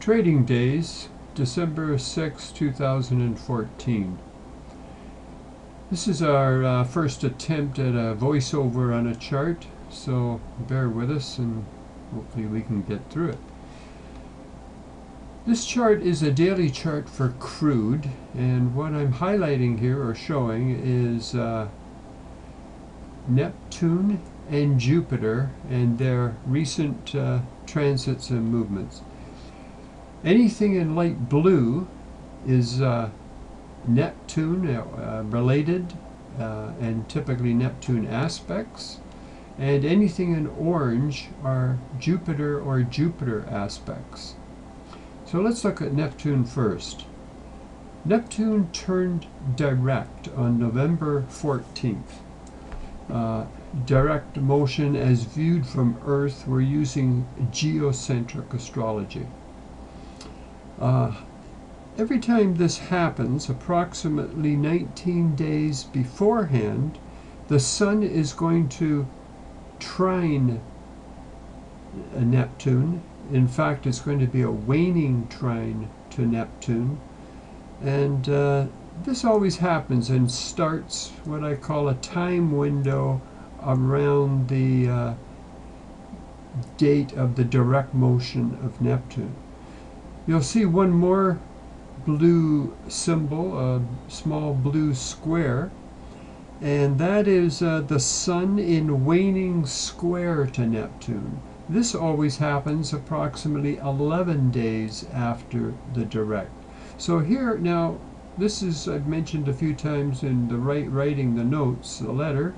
Trading days, December 6, 2014. This is our first attempt at a voiceover on a chart, so bear with us and hopefully we can get through it. This chart is a daily chart for crude, and what I'm highlighting here or showing is Neptune and Jupiter and their recent transits and movements. Anything in light blue is Neptune related and typically Neptune aspects, and anything in orange are Jupiter or Jupiter aspects. So let's look at Neptune first. Neptune turned direct on November 14th. Direct motion as viewed from Earth. We're using geocentric astrology. Every time this happens, approximately 19 days beforehand, the Sun is going to trine Neptune. In fact, it's going to be a waning trine to Neptune. And this always happens and starts what I call a time window around the date of the direct motion of Neptune. You'll see one more blue symbol, a small blue square, and that is the Sun in waning square to Neptune. This always happens approximately 11 days after the direct. So here now, this is, I've mentioned a few times in the writing the notes, the letter,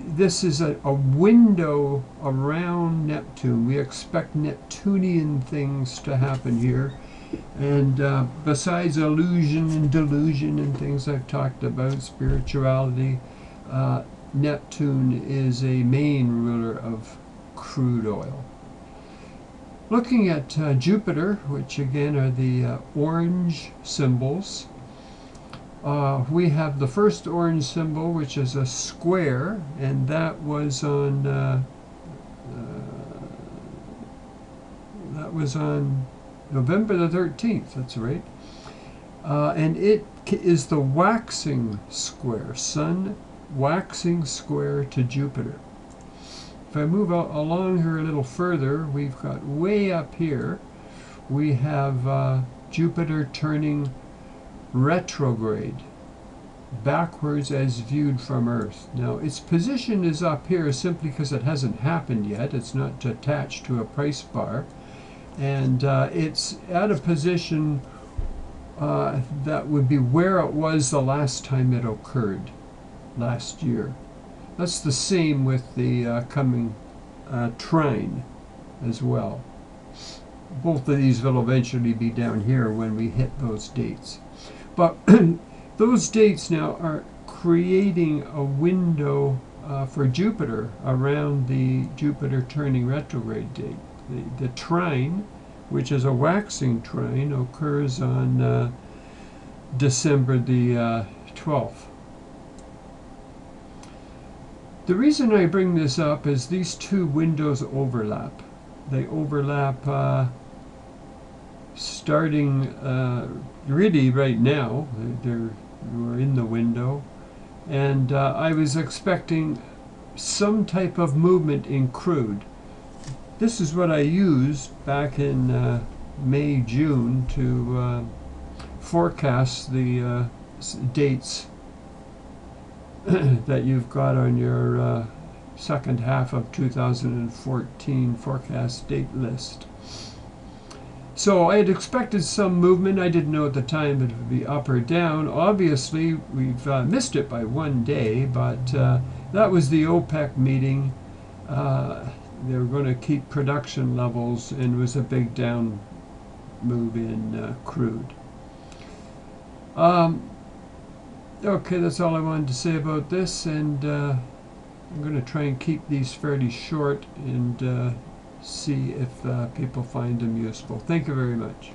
this is a window around Neptune. We expect Neptunian things to happen here. And besides illusion and delusion and things I've talked about, spirituality, Neptune is a main ruler of crude oil. Looking at Jupiter, which again are the orange symbols, we have the first orange symbol, which is a square, and that was on November the 13th. That's right, and it is the waxing square, Sun waxing square to Jupiter. If I move along here a little further, we've got way up here, we have Jupiter turning retrograde, backwards as viewed from Earth. Now its position is up here simply because it hasn't happened yet. It's not attached to a price bar, and it's at a position that would be where it was the last time it occurred, last year. That's the same with the coming trine as well. Both of these will eventually be down here when we hit those dates. But those dates now are creating a window for Jupiter around the Jupiter turning retrograde date. The trine, which is a waxing trine, occurs on December the 12th. The reason I bring this up is these two windows overlap. They overlap starting really right now. We're in the window, and I was expecting some type of movement in crude. This is what I used back in May, June to forecast the dates that you've got on your second half of 2014 forecast date list. So I had expected some movement. I didn't know at the time that it would be up or down. Obviously, we've missed it by one day, but that was the OPEC meeting. They were going to keep production levels, and it was a big down move in crude. Okay, that's all I wanted to say about this, and I'm going to try and keep these fairly short and see if people find them useful. Thank you very much.